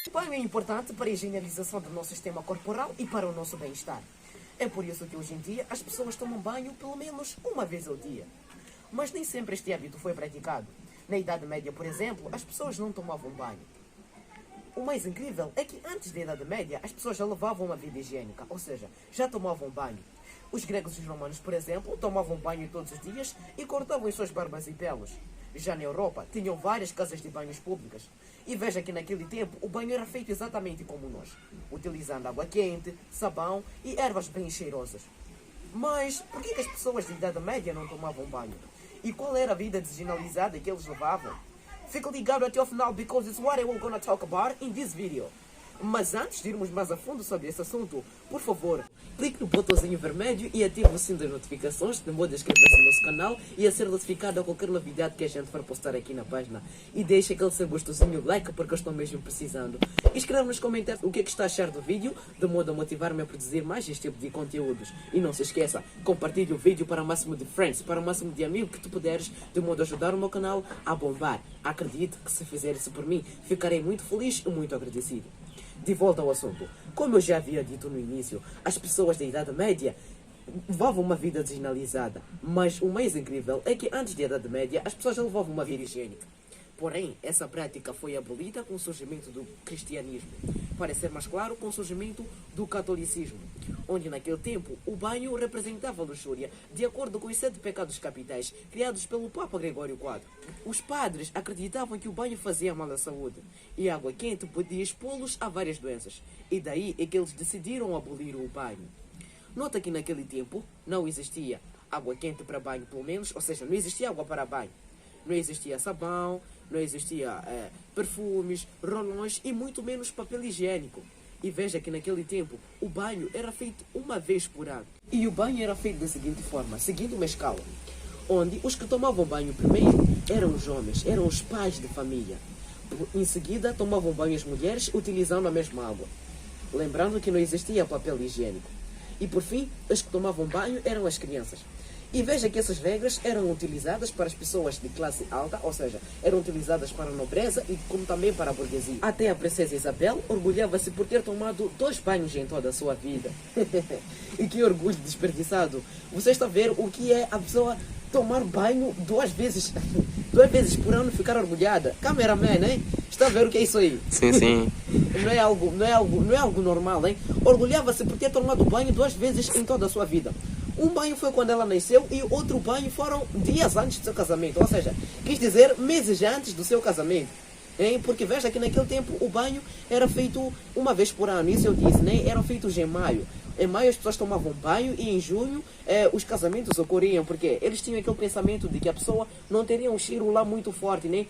O banho é importante para a higienização do nosso sistema corporal e para o nosso bem-estar. É por isso que hoje em dia as pessoas tomam banho pelo menos uma vez ao dia. Mas nem sempre este hábito foi praticado. Na Idade Média, por exemplo, as pessoas não tomavam banho. O mais incrível é que antes da Idade Média as pessoas já levavam uma vida higiênica, ou seja, já tomavam banho. Os gregos e os romanos, por exemplo, tomavam banho todos os dias e cortavam as suas barbas e pelos. Já na Europa, tinham várias casas de banhos públicas. E veja que naquele tempo o banho era feito exatamente como nós, utilizando água quente, sabão e ervas bem cheirosas. Mas por que as pessoas da Idade Média não tomavam banho? E qual era a vida deshigienizada que eles levavam? Fica ligado até ao final, because it's what I'm gonna talk about in this video. Mas antes de irmos mais a fundo sobre esse assunto, por favor, clique no botãozinho vermelho e ative o sino das notificações, de modo a inscrever-se no nosso canal e a ser notificado a qualquer novidade que a gente for postar aqui na página. E deixe aquele seu gostosinho like, porque eu estou mesmo precisando. E escreve nos comentários o que é que está a achar do vídeo, de modo a motivar-me a produzir mais este tipo de conteúdos. E não se esqueça, compartilhe o vídeo para o máximo de friends, para o máximo de amigos que tu puderes, de modo a ajudar o meu canal a bombar. Acredite que se fizer isso por mim, ficarei muito feliz e muito agradecido. De volta ao assunto. Como eu já havia dito no início, as pessoas da Idade Média levavam uma vida deshigienizada. Mas o mais incrível é que antes da Idade Média as pessoas já levavam uma vida higiênica. Porém, essa prática foi abolida com o surgimento do cristianismo. Para ser mais claro, com o surgimento do catolicismo, onde naquele tempo o banho representava a luxúria, de acordo com os 7 pecados capitais criados pelo Papa Gregório IV. Os padres acreditavam que o banho fazia mal à saúde e a água quente podia expô-los a várias doenças. E daí é que eles decidiram abolir o banho. Nota que naquele tempo não existia água quente para banho, pelo menos, ou seja, não existia água para banho. Não existia sabão, não existia perfumes, rolões e muito menos papel higiênico. E veja que naquele tempo o banho era feito uma vez por ano. E o banho era feito da seguinte forma, seguindo uma escala, onde os que tomavam banho primeiro eram os homens, eram os pais de família. Em seguida tomavam banho as mulheres utilizando a mesma água. Lembrando que não existia papel higiênico. E por fim, os que tomavam banho eram as crianças. E veja que essas regras eram utilizadas para as pessoas de classe alta, ou seja, eram utilizadas para a nobreza e como também para a burguesia. Até a princesa Isabel orgulhava-se por ter tomado 2 banhos em toda a sua vida. E que orgulho desperdiçado! Você está a ver o que é a pessoa tomar banho 2 vezes, 2 vezes por ano, ficar orgulhada? Cameraman, hein? Está a ver o que é isso aí? Sim, sim. Não é algo normal, hein? Orgulhava-se por ter tomado banho 2 vezes em toda a sua vida. Um banho foi quando ela nasceu e outro banho foram dias antes do seu casamento. Ou seja, quis dizer meses antes do seu casamento. Hein? Porque veja que naquele tempo o banho era feito uma vez por ano. Isso eu disse, né? Eram feitos em maio. Em maio as pessoas tomavam banho e em junho os casamentos ocorriam. Porque eles tinham aquele pensamento de que a pessoa não teria um cheiro lá muito forte. Né?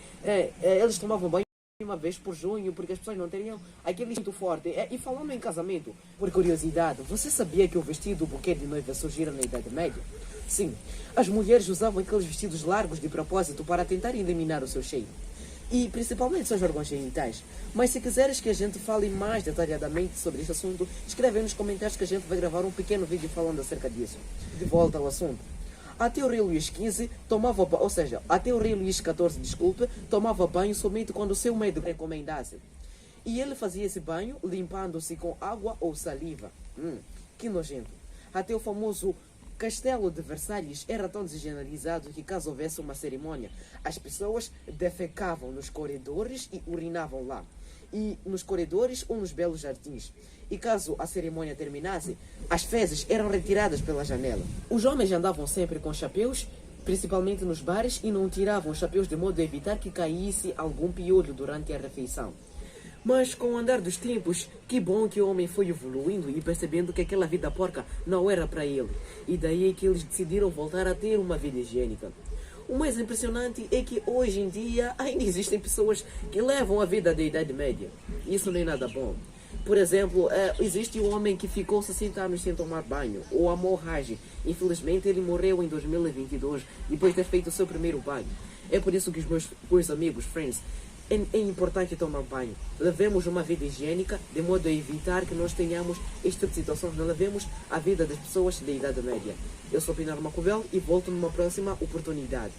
Eles tomavam banho uma vez por junho, porque as pessoas não teriam aquele instinto forte. E falando em casamento, por curiosidade, você sabia que o vestido buquê de noiva surgiram na Idade Média? Sim, as mulheres usavam aqueles vestidos largos de propósito para tentar eliminar o seu cheiro. E principalmente seus órgãos genitais. Mas se quiseres que a gente fale mais detalhadamente sobre este assunto, escreve aí nos comentários que a gente vai gravar um pequeno vídeo falando acerca disso. De volta ao assunto. Até o rei Luís XV tomava banho, ou seja, até o rei Luís XIV, desculpe, tomava banho somente quando o seu médico recomendasse. E ele fazia esse banho limpando-se com água ou saliva. Que nojento. Até o famoso Castelo de Versalhes era tão desgeneralizado que caso houvesse uma cerimônia, as pessoas defecavam nos corredores e urinavam lá. E nos corredores ou nos belos jardins. E caso a cerimônia terminasse, as fezes eram retiradas pela janela. Os homens andavam sempre com chapéus, principalmente nos bares, e não tiravam os chapéus de modo a evitar que caísse algum piolho durante a refeição. Mas com o andar dos tempos, que bom que o homem foi evoluindo e percebendo que aquela vida porca não era para ele. E daí é que eles decidiram voltar a ter uma vida higiênica. O mais impressionante é que hoje em dia ainda existem pessoas que levam a vida da Idade Média. Isso não é nada bom. Por exemplo, existe um homem que ficou 60 anos sem tomar banho, o Amor Raj. Infelizmente ele morreu em 2022, depois de ter feito o seu primeiro banho. É por isso que os meus amigos, friends, é importante tomar banho. Levemos uma vida higiênica, de modo a evitar que nós tenhamos este tipo de situações. Não levemos a vida das pessoas da Idade Média. Eu sou Pinar Macubel e volto numa próxima oportunidade.